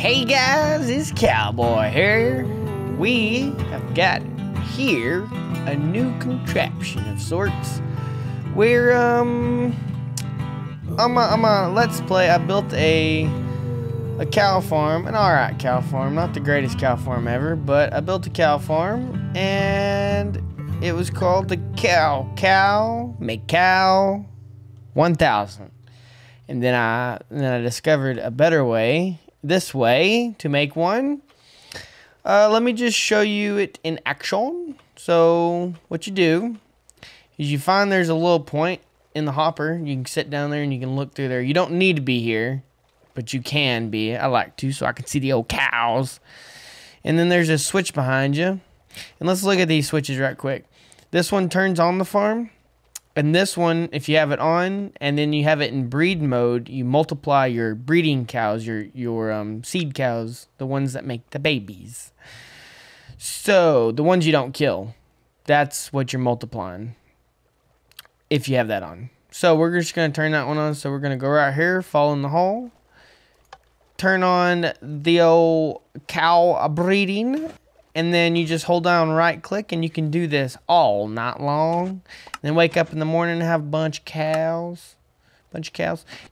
Hey guys, it's Cowboy here. We have got here a new contraption of sorts where on my Let's Play I built a cow farm, an alright cow farm, not the greatest cow farm ever, but I built a cow farm and it was called the CowCowMcCow 1000. And then I discovered a better way, this way, to make one. Let me just show you it in action. So what you do is you find there's a little point in the hopper. You can sit down there and you can look through there. You don't need to be here, but you can be. I like to, so I can see the old cows. And then there's a switch behind you. And let's look at these switches right quick. This one turns on the farm. And this one, if you have it on, and then you have it in breed mode, you multiply your breeding cows, your seed cows, the ones that make the babies. So, the ones you don't kill, that's what you're multiplying, if you have that on. So, we're just going to turn that one on. So, we're going to go right here, follow in the hole, turn on the old cow breeding, and then you just hold down right click and you can do this all night long. And then wake up in the morning and have a bunch of cows.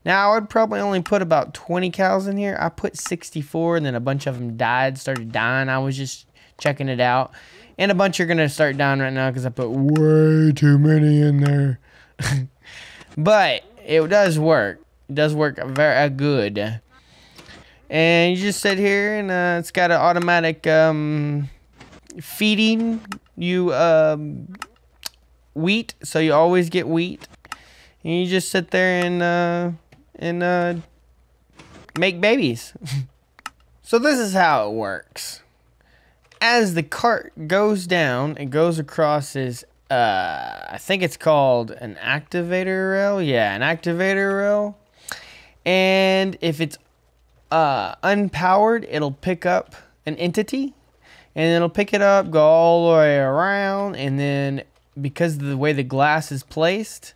Now I would probably only put about 20 cows in here. I put 64 and then a bunch of them started dying. I was just checking it out. And a bunch are going to start dying right now because I put way too many in there. But it does work. It does work very good. And you just sit here and it's got an automatic feeding you wheat, so you always get wheat. And you just sit there and make babies. So this is how it works. As the cart goes down, it goes across this, I think it's called an activator rail. Yeah, an activator rail. And if it's unpowered, it'll pick up an entity and it'll pick it up, go all the way around, and then because of the way the glass is placed,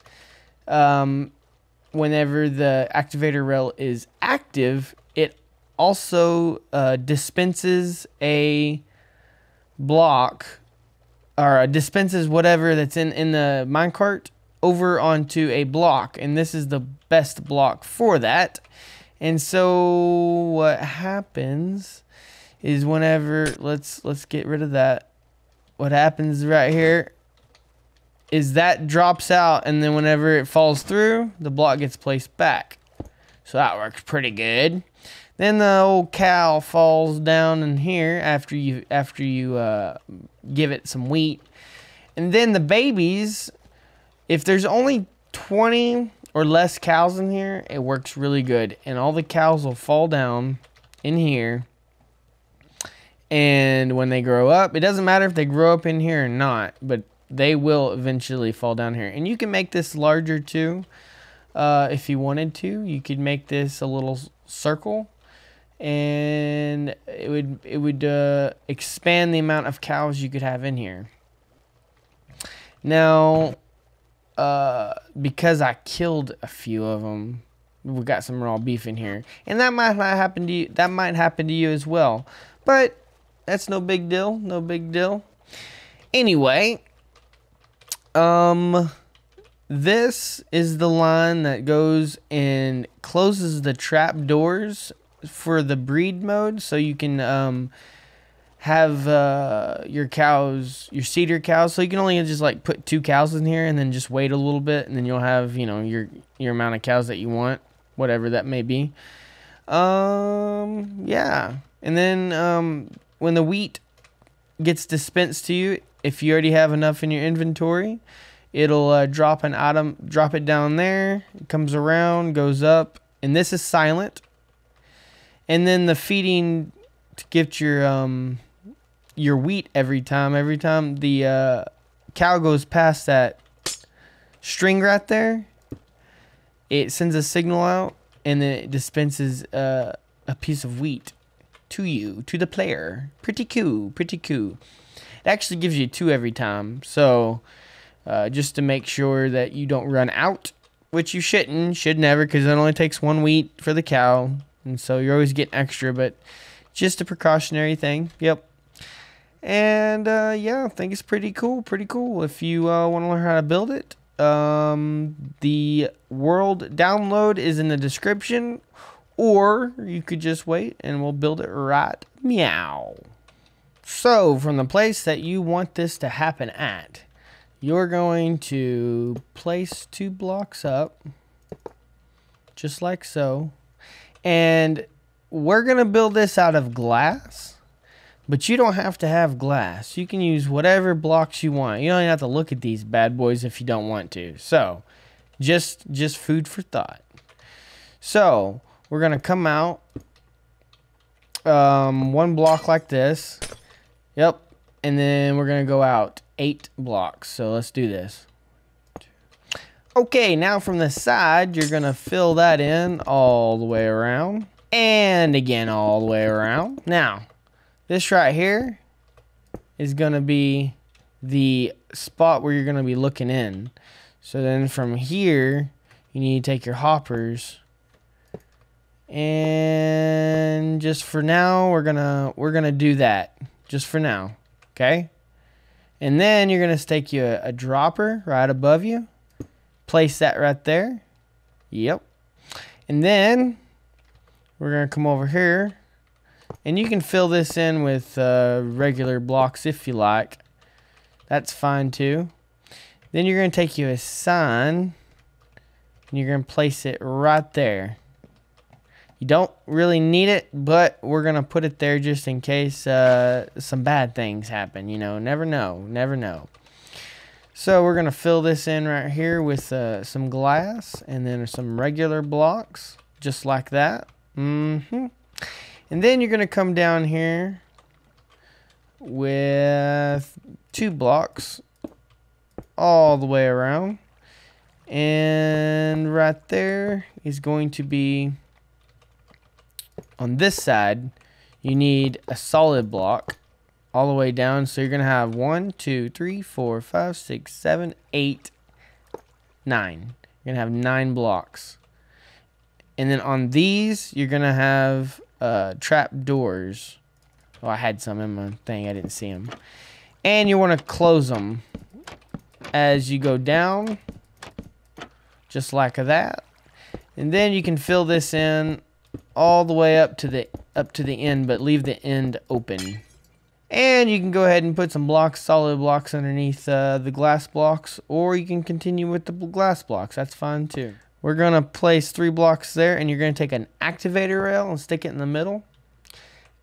whenever the activator rail is active, it also dispenses a block, or dispenses whatever that's in the minecart over onto a block, and this is the best block for that. And so what happens is whenever, let's get rid of that. What happens right here is that drops out, and then whenever it falls through, the block gets placed back. So that works pretty good. Then the old cow falls down in here after you give it some wheat. And then the babies, if there's only 20 or less cows in here, it works really good, and all the cows will fall down in here. And when they grow up, it doesn't matter if they grow up in here or not, but they will eventually fall down here. And you can make this larger too, if you wanted to. You could make this a little circle, and it would expand the amount of cows you could have in here. Now, because I killed a few of them, we got some raw beef in here, and that might not happen to you. That might happen to you as well, but that's no big deal. No big deal. Anyway, this is the line that goes and closes the trap doors for the breed mode, so you can have your cows, your cedar cows, so you can only just like put 2 cows in here and then just wait a little bit, and then you'll have, you know, your amount of cows that you want, whatever that may be. Yeah, and then when the wheat gets dispensed to you, if you already have enough in your inventory, it'll drop it down there. It comes around, goes up, and this is silent. And then the feeding to get your wheat every time the cow goes past that string right there, it sends a signal out, and then it dispenses a piece of wheat to you, to the player. Pretty cool, pretty cool. It actually gives you 2 every time, so just to make sure that you don't run out, which you should never, because it only takes 1 wheat for the cow. and so you're always getting extra, but just a precautionary thing. Yep. And yeah, I think it's pretty cool. Pretty cool. If you want to learn how to build it, the world download is in the description, or you could just wait and we'll build it right meow. So from the place that you want this to happen at, you're going to place 2 blocks up, just like so. And we're going to build this out of glass, but you don't have to have glass. You can use whatever blocks you want. You don't even have to look at these bad boys if you don't want to. So just food for thought. So we're going to come out 1 block like this. Yep. And then we're going to go out 8 blocks. So let's do this. Okay, now from the side, you're going to fill that in all the way around. And again, all the way around. Now, this right here is going to be the spot where you're going to be looking in. So then from here, you need to take your hoppers. And just for now, we're gonna do that. Just for now, okay? And then you're gonna stake you a dropper right above you. Place that right there. Yep. And then we're gonna come over here, and you can fill this in with regular blocks if you like. That's fine too. Then you're gonna take you a sign, and you're gonna place it right there. You don't really need it, but we're going to put it there just in case some bad things happen. You know, never know, never know. So we're going to fill this in right here with some glass and then some regular blocks, just like that. And then you're going to come down here with 2 blocks all the way around. And right there is going to be... On this side, you need a solid block all the way down. So you're going to have 1, 2, 3, 4, 5, 6, 7, 8, 9. You're going to have 9 blocks. And then on these, you're going to have trap doors. Oh, I had some in my thing. I didn't see them. And you want to close them as you go down, just like that. And then you can fill this in all the way up to the end, but leave the end open. And you can go ahead and put some blocks, solid blocks underneath the glass blocks, or you can continue with the glass blocks. That's fine too. We're gonna place 3 blocks there, and you're gonna take an activator rail and stick it in the middle,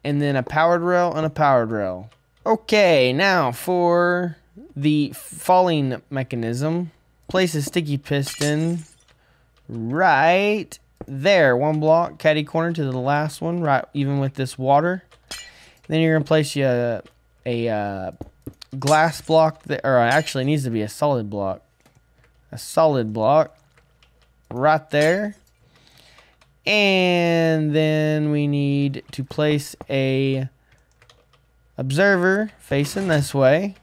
and then a powered rail and a powered rail. Okay, now for the falling mechanism, place a sticky piston right there, 1 block, catty corner to the last one, right even with this water. Then you're gonna place you a glass block that, or actually it needs to be a solid block. A solid block right there. And then we need to place a observer facing this way.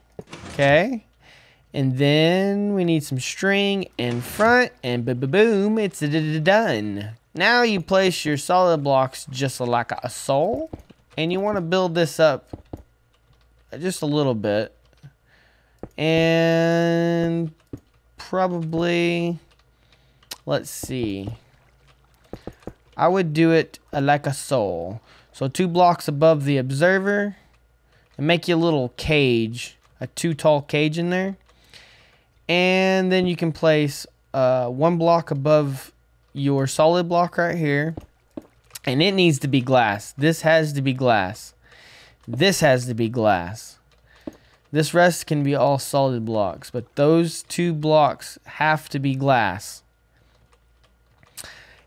Okay. And then we need some string in front, and boom, it's done. Now you place your solid blocks just like a soul, and you want to build this up just a little bit. And probably, let's see, I would do it like a soul. So 2 blocks above the observer, and make you a little cage, a 2 tall cage in there. And then you can place 1 block above your solid block right here. And it needs to be glass. This has to be glass. This has to be glass. This rest can be all solid blocks, but those 2 blocks have to be glass.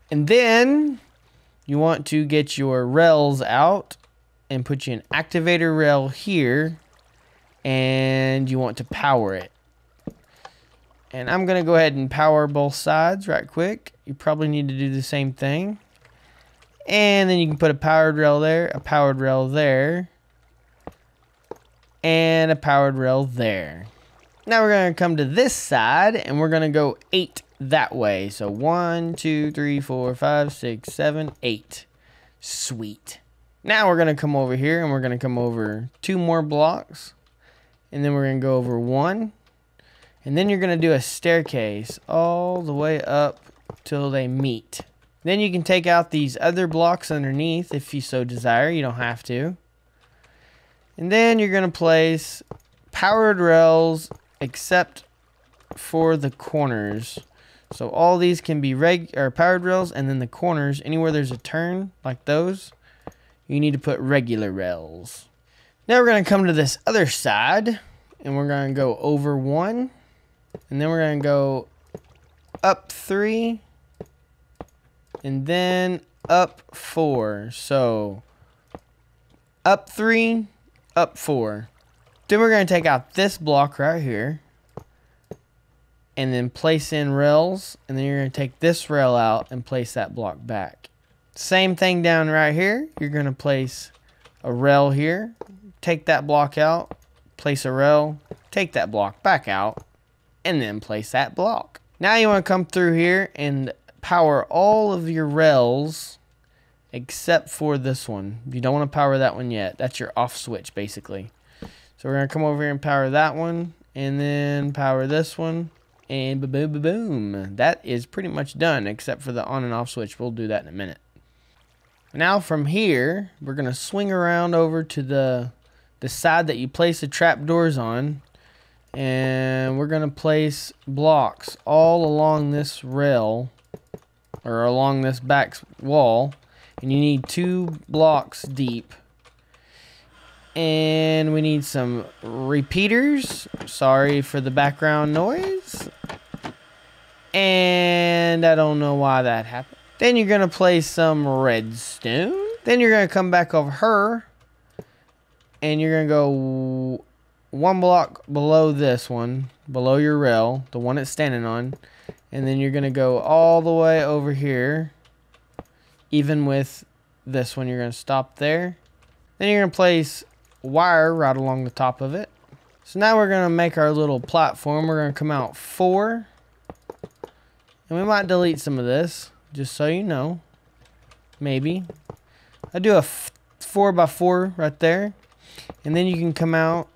And then you want to get your rails out and put you an activator rail here. And you want to power it. And I'm going to go ahead and power both sides right quick. You probably need to do the same thing. And then you can put a powered rail there, a powered rail there, and a powered rail there. Now we're going to come to this side, and we're going to go 8 that way. So 1, 2, 3, 4, 5, 6, 7, 8. Sweet. Now we're going to come over here and we're going to come over 2 more blocks. And then we're going to go over 1. And then you're going to do a staircase all the way up till they meet. Then you can take out these other blocks underneath if you so desire. You don't have to. And then you're going to place powered rails except for the corners. So all these can be powered rails, and then the corners, anywhere there's a turn like those, you need to put regular rails. Now we're going to come to this other side, and we're going to go over 1, and then we're going to go up 3, and then up 4. So up 3, up 4. Then we're going to take out this block right here and then place in rails, and then you're going to take this rail out and place that block back. Same thing down right here. You're going to place a rail here, take that block out, place a rail, take that block back out, and then place that block. Now you want to come through here and power all of your rails except for this one. You don't want to power that one yet. That's your off switch basically. So we're going to come over here and power that one, and then power this one, and boom, boom, boom. That is pretty much done except for the on and off switch. We'll do that in a minute. Now from here, we're going to swing around over to the side that you place the trapdoors on, and we're going to place blocks all along this rail, or along this back wall, and you need 2 blocks deep. And we need some repeaters. Sorry for the background noise. And I don't know why that happened. Then you're going to place some redstone. Then you're going to come back over her, and you're going to go 1 block below this one, below your rail, the one it's standing on. And then you're going to go all the way over here. Even with this one, you're going to stop there. Then you're going to place wire right along the top of it. So now we're going to make our little platform. We're going to come out 4. And we might delete some of this, just so you know. Maybe. I do a 4x4 right there. And then you can come out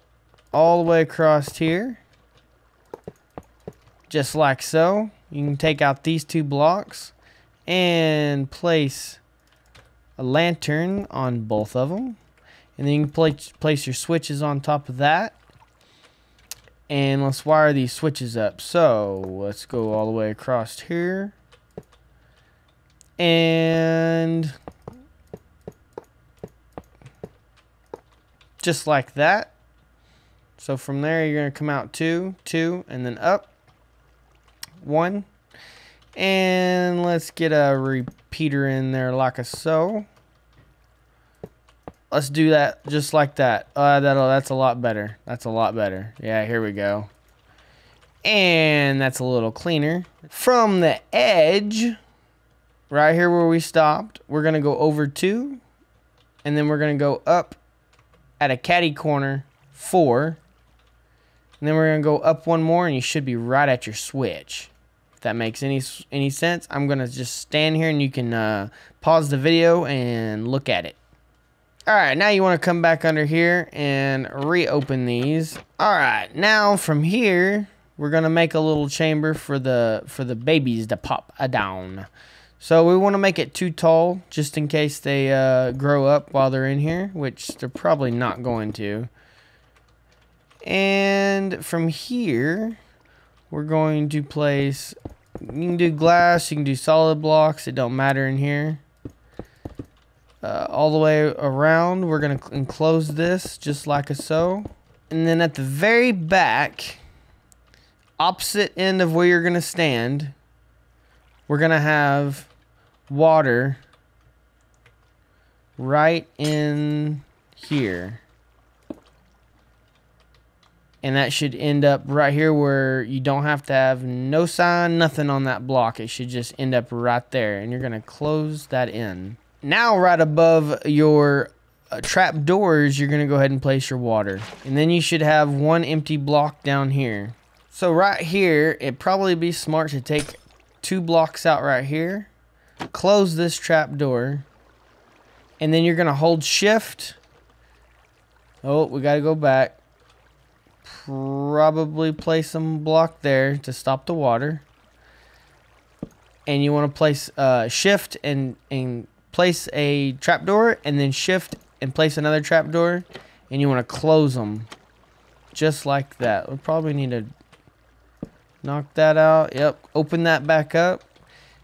all the way across here. Just like so. You can take out these 2 blocks and place a lantern on both of them. And then you can place your switches on top of that. And let's wire these switches up. So let's go all the way across here. And just like that. So from there you're going to come out 2, 2, and then up 1. And let's get a repeater in there like so. Let's do that just like that. That's a lot better. That's a lot better. Yeah, here we go. And that's a little cleaner. From the edge, right here where we stopped, we're going to go over 2. And then we're going to go up at a catty corner 4. And then we're going to go up 1 more, and you should be right at your switch. If that makes any sense, I'm going to just stand here, and you can pause the video and look at it. Alright, now you want to come back under here and reopen these. Alright, now from here, we're going to make a little chamber for the babies to pop down. So we want to make it too tall, just in case they grow up while they're in here, which they're probably not going to. And from here, we're going to place, you can do glass, you can do solid blocks, it don't matter in here. All the way around, we're going to enclose this just like so. And then at the very back, opposite end of where you're going to stand, we're going to have water right in here. And that should end up right here where you don't have to have no sign, nothing on that block. It should just end up right there. And you're going to close that in. Now right above your trap doors, you're going to go ahead and place your water. And then you should have 1 empty block down here. So right here, it'd probably be smart to take 2 blocks out right here. Close this trap door. And then you're going to hold shift. Oh, we got to go back. Probably place some block there to stop the water. And you want to place shift and place a trapdoor, and then shift and place another trapdoor, and you want to close them just like that. We probably need to knock that out. Yep, open that back up.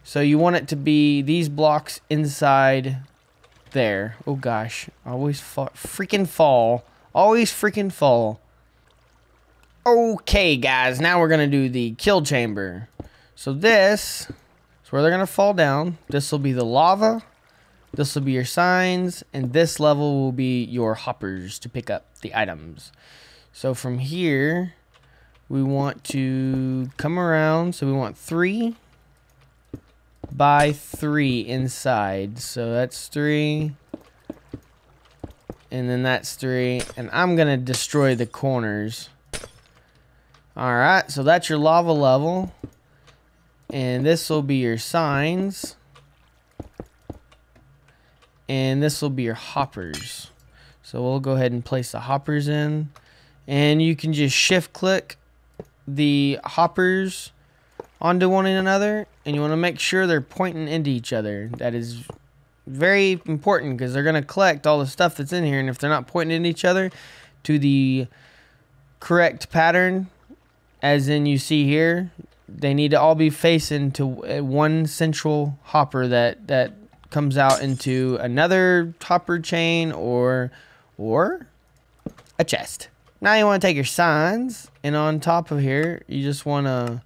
So you want it to be these blocks inside there. Oh gosh, always freaking fall. Always freaking fall. Okay, guys, now we're gonna do the kill chamber. So this is where they're gonna fall down. This will be the lava. This will be your signs, and this level will be your hoppers to pick up the items. So from here, we want to come around. So we want 3 by 3 inside. So that's 3. And then that's 3. And I'm going to destroy the corners. Alright, so that's your lava level. And this will be your signs. And this will be your hoppers. So we'll go ahead and place the hoppers in. And you can just shift click the hoppers onto one another. And you want to make sure they're pointing into each other. That is very important because they're going to collect all the stuff that's in here. And if they're not pointing at each other to the correct pattern, as in you see here, they need to all be facing to one central hopper that comes out into another hopper chain or a chest. Now you want to take your signs, and on top of here you just want to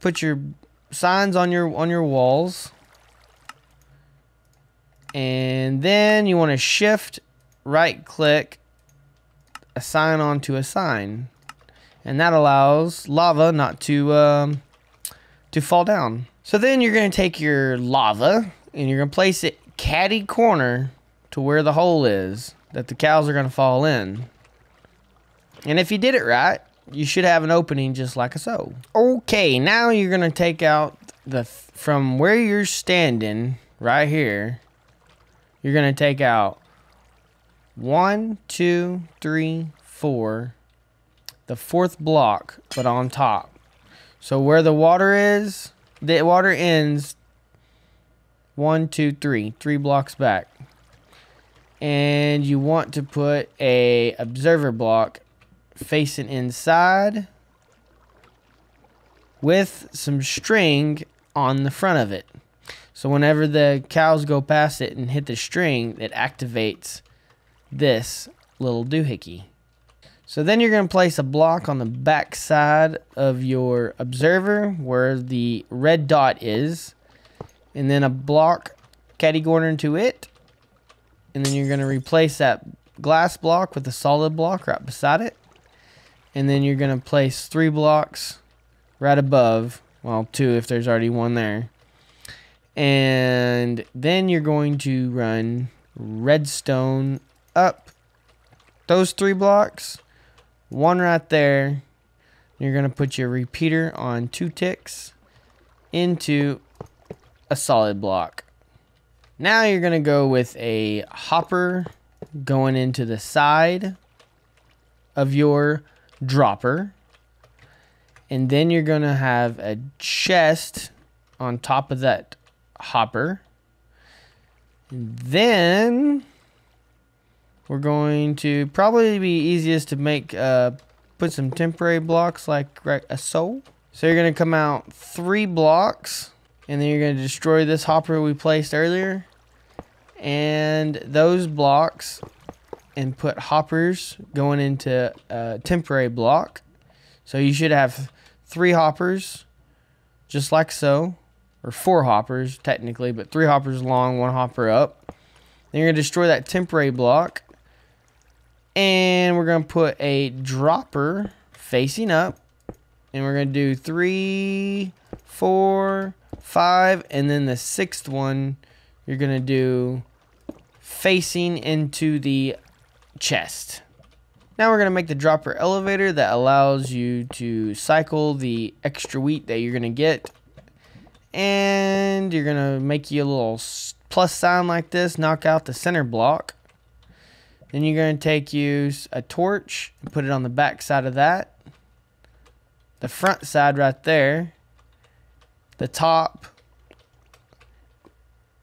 put your signs on your walls, and then you want to shift right click a sign onto a sign, and that allows lava not to fall down. So then you're going to take your lava and you're going to place it catty corner to where the hole is that the cows are going to fall in. And if you did it right, you should have an opening just like so. Okay, now you're going to take out from where you're standing right here, you're going to take out 1, 2, 3, 4, the 4th block, but on top. So where the water is, the water ends 1, 2, 3 blocks back. And you want to put a observer block facing inside with some string on the front of it. So whenever the cows go past it and hit the string, it activates this little doohickey. So then you're going to place a block on the back side of your observer where the red dot is, and then a block catty corner into it, and then you're going to replace that glass block with a solid block right beside it, and then you're going to place 3 blocks right above, well, 2 if there's already one there, and then you're going to run redstone up those 3 blocks, 1 right there. You're going to put your repeater on 2 ticks into a solid block. Now you're going to go with a hopper going into the side of your dropper. And then you're going to have a chest on top of that hopper. And then we're going to probably be easiest to make put some temporary blocks like right so. So you're going to come out 3 blocks, and then you're going to destroy this hopper we placed earlier, and those blocks, and put hoppers going into a temporary block. So you should have 3 hoppers just like so, or 4 hoppers technically, but 3 hoppers long, 1 hopper up. Then you're going to destroy that temporary block. And we're going to put a dropper facing up. And we're going to do 3, 4, 5. And then the 6th one, you're going to do facing into the chest. Now we're going to make the dropper elevator that allows you to cycle the extra wheat that you're going to get. And you're going to make you a little plus sign like this, knock out the center block. Then you're going to use a torch and put it on the back side of that. The front side right there. The top.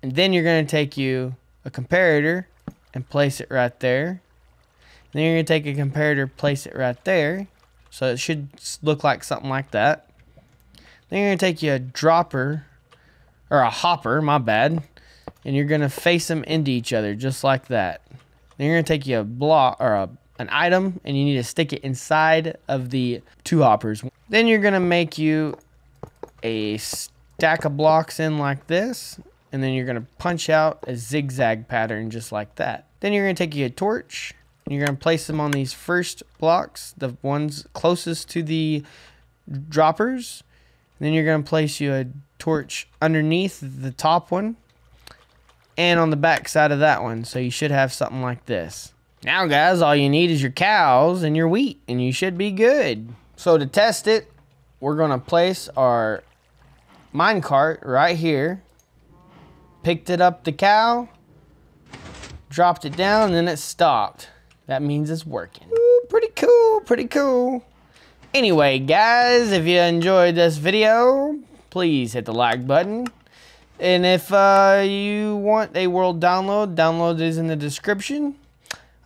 And then you're going to take you a comparator and place it right there. And then you're going to take a comparator, place it right there. So it should look like something like that. Then you're going to take you a dropper, or a hopper, my bad. And you're going to face them into each other just like that. Then you're going to take you a block, or an item, and you need to stick it inside of the 2 hoppers. Then you're going to make you a stack of blocks in like this. And then you're going to punch out a zigzag pattern just like that. Then you're going to take you a torch. And you're going to place them on these first blocks, the ones closest to the droppers. And then you're going to place you a torch underneath the top one and on the back side of that one. So you should have something like this. Now, guys, all you need is your cows and your wheat, and you should be good. So to test it, we're going to place our minecart right here. Picked it up the cow, dropped it down, and then it stopped. That means it's working. Ooh, pretty cool, pretty cool. Anyway, guys, if you enjoyed this video, please hit the like button. And if you want a world download is in the description.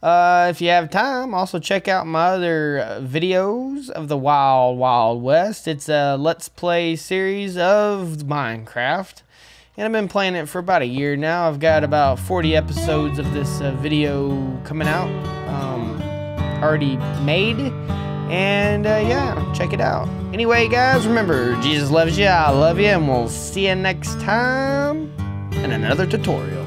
If you have time, also check out my other videos of the Wild Wild West. It's a Let's Play series of Minecraft. And I've been playing it for about a year now. I've got about 40 episodes of this video coming out, already made. And yeah, check it out. Anyway, guys, remember, Jesus loves you, I love you, and we'll see you next time in another tutorial.